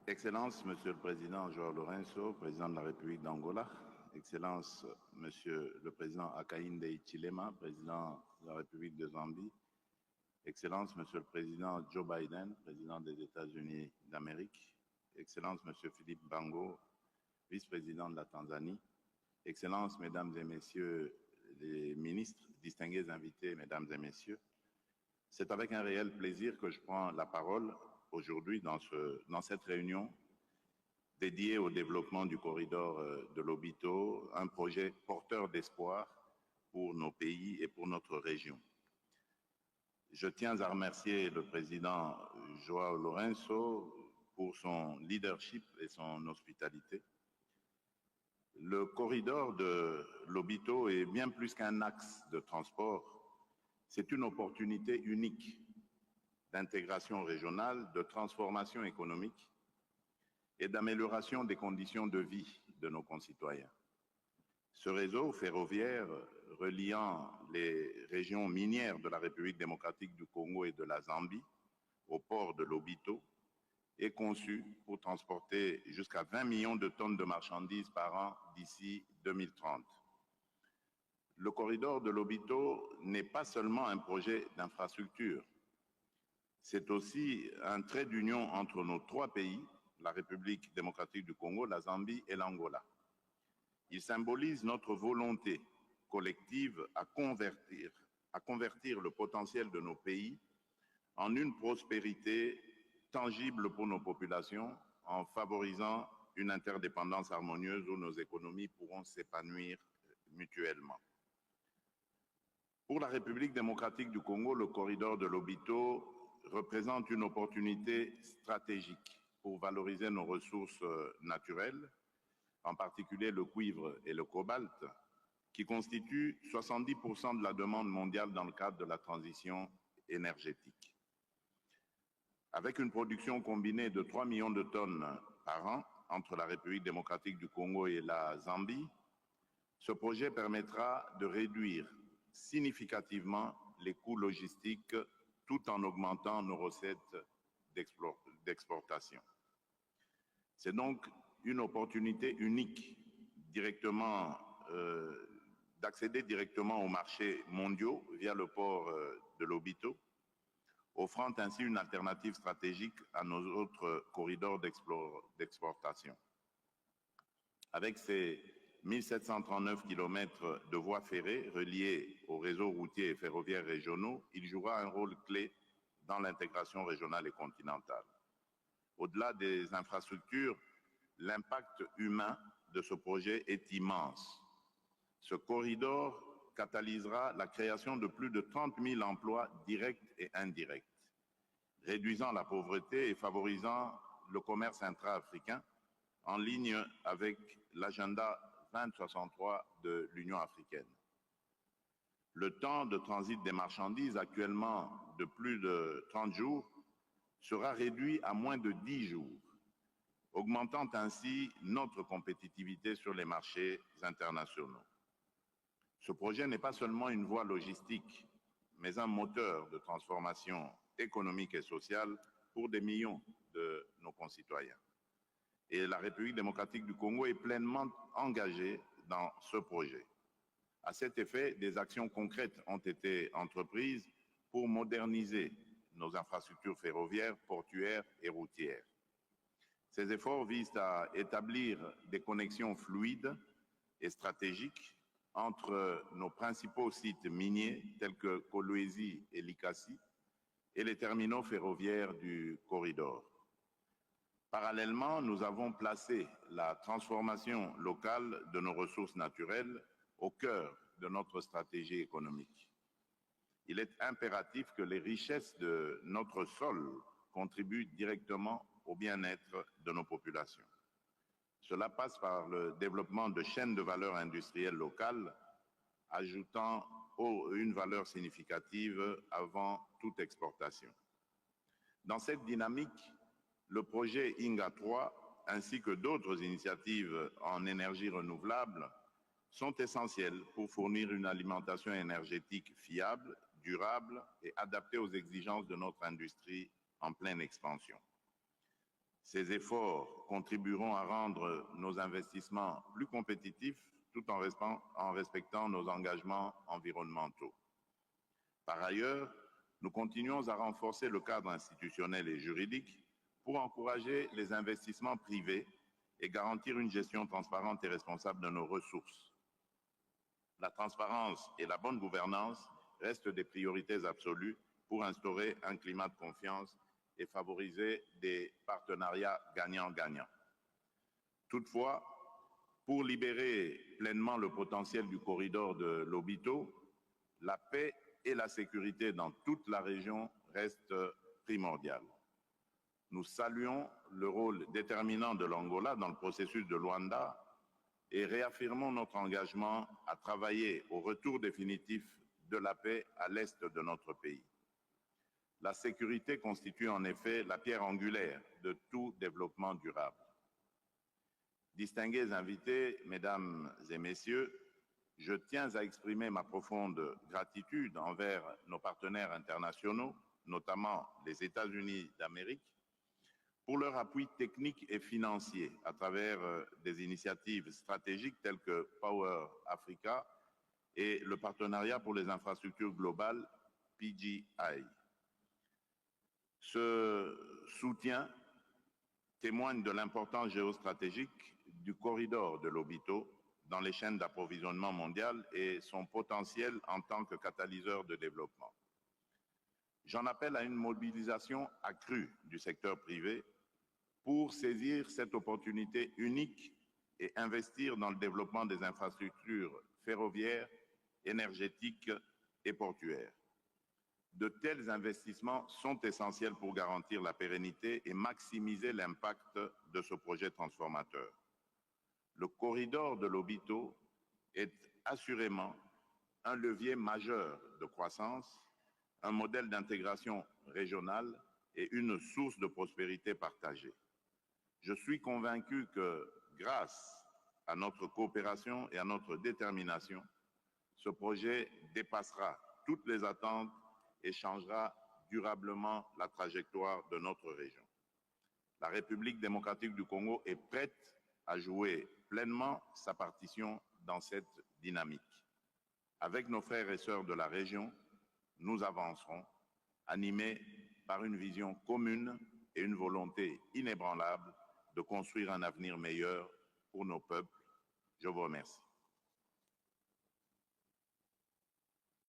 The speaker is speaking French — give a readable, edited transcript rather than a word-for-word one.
Excellences, Monsieur le Président João Lourenço, Président de la République d'Angola, Excellences, Monsieur le Président Hakainde Hichilema, Président de la République de Zambie, Excellences, Monsieur le Président Joe Biden, Président des États-Unis d'Amérique, Excellences, Monsieur Philippe Bango, Vice-président de la Tanzanie, Excellences, Mesdames et Messieurs les ministres, distingués invités, Mesdames et Messieurs, c'est avec un réel plaisir que je prends la parole aujourd'hui dans cette réunion dédiée au développement du corridor de Lobito, un projet porteur d'espoir pour nos pays et pour notre région. Je tiens à remercier le président João Lourenço pour son leadership et son hospitalité. Le corridor de Lobito est bien plus qu'un axe de transport, c'est une opportunité unique d'intégration régionale, de transformation économique et d'amélioration des conditions de vie de nos concitoyens. Ce réseau ferroviaire reliant les régions minières de la République démocratique du Congo et de la Zambie au port de Lobito est conçu pour transporter jusqu'à 20 millions de tonnes de marchandises par an d'ici 2030. Le corridor de Lobito n'est pas seulement un projet d'infrastructure, c'est aussi un trait d'union entre nos trois pays, la République démocratique du Congo, la Zambie et l'Angola. Il symbolise notre volonté collective à convertir le potentiel de nos pays en une prospérité tangible pour nos populations, en favorisant une interdépendance harmonieuse où nos économies pourront s'épanouir mutuellement. Pour la République démocratique du Congo, le corridor de Lobito représente une opportunité stratégique pour valoriser nos ressources naturelles, en particulier le cuivre et le cobalt, qui constituent 70% de la demande mondiale dans le cadre de la transition énergétique. Avec une production combinée de 3 millions de tonnes par an entre la République démocratique du Congo et la Zambie, ce projet permettra de réduire significativement les coûts logistiques tout en augmentant nos recettes d'exportation. C'est donc une opportunité unique d'accéder directement aux marchés mondiaux via le port de Lobito, offrant ainsi une alternative stratégique à nos autres corridors d'exportation. Avec ces 1739 km de voies ferrées reliées aux réseaux routiers et ferroviaires régionaux, il jouera un rôle clé dans l'intégration régionale et continentale. Au-delà des infrastructures, l'impact humain de ce projet est immense. Ce corridor catalysera la création de plus de 30 000 emplois directs et indirects, réduisant la pauvreté et favorisant le commerce intra-africain en ligne avec l'agenda 2063 de l'Union africaine. Le temps de transit des marchandises, actuellement de plus de 30 jours, sera réduit à moins de 10 jours, augmentant ainsi notre compétitivité sur les marchés internationaux. Ce projet n'est pas seulement une voie logistique, mais un moteur de transformation économique et sociale pour des millions de nos concitoyens. Et la République démocratique du Congo est pleinement engagée dans ce projet. À cet effet, des actions concrètes ont été entreprises pour moderniser nos infrastructures ferroviaires, portuaires et routières. Ces efforts visent à établir des connexions fluides et stratégiques entre nos principaux sites miniers tels que Kolwezi et Likasi et les terminaux ferroviaires du corridor. Parallèlement, nous avons placé la transformation locale de nos ressources naturelles au cœur de notre stratégie économique. Il est impératif que les richesses de notre sol contribuent directement au bien-être de nos populations. Cela passe par le développement de chaînes de valeur industrielle locales, ajoutant une valeur significative avant toute exportation. Dans cette dynamique, le projet INGA 3 ainsi que d'autres initiatives en énergie renouvelable sont essentielles pour fournir une alimentation énergétique fiable, durable et adaptée aux exigences de notre industrie en pleine expansion. Ces efforts contribueront à rendre nos investissements plus compétitifs tout en respectant nos engagements environnementaux. Par ailleurs, nous continuons à renforcer le cadre institutionnel et juridique pour encourager les investissements privés et garantir une gestion transparente et responsable de nos ressources. La transparence et la bonne gouvernance restent des priorités absolues pour instaurer un climat de confiance et favoriser des partenariats gagnant-gagnant. Toutefois, pour libérer pleinement le potentiel du corridor de Lobito, la paix et la sécurité dans toute la région restent primordiales. Nous saluons le rôle déterminant de l'Angola dans le processus de Luanda et réaffirmons notre engagement à travailler au retour définitif de la paix à l'est de notre pays. La sécurité constitue en effet la pierre angulaire de tout développement durable. Distingués invités, mesdames et messieurs, je tiens à exprimer ma profonde gratitude envers nos partenaires internationaux, notamment les États-Unis d'Amérique, pour leur appui technique et financier à travers des initiatives stratégiques telles que Power Africa et le partenariat pour les infrastructures globales PGI. Ce soutien témoigne de l'importance géostratégique du corridor de Lobito dans les chaînes d'approvisionnement mondiales et son potentiel en tant que catalyseur de développement. J'en appelle à une mobilisation accrue du secteur privé pour saisir cette opportunité unique et investir dans le développement des infrastructures ferroviaires, énergétiques et portuaires. De tels investissements sont essentiels pour garantir la pérennité et maximiser l'impact de ce projet transformateur. Le corridor de Lobito est assurément un levier majeur de croissance, un modèle d'intégration régionale et une source de prospérité partagée. Je suis convaincu que, grâce à notre coopération et à notre détermination, ce projet dépassera toutes les attentes et changera durablement la trajectoire de notre région. La République démocratique du Congo est prête à jouer pleinement sa partition dans cette dynamique. Avec nos frères et sœurs de la région, nous avancerons, animés par une vision commune et une volonté inébranlable de construire un avenir meilleur pour nos peuples. Je vous remercie.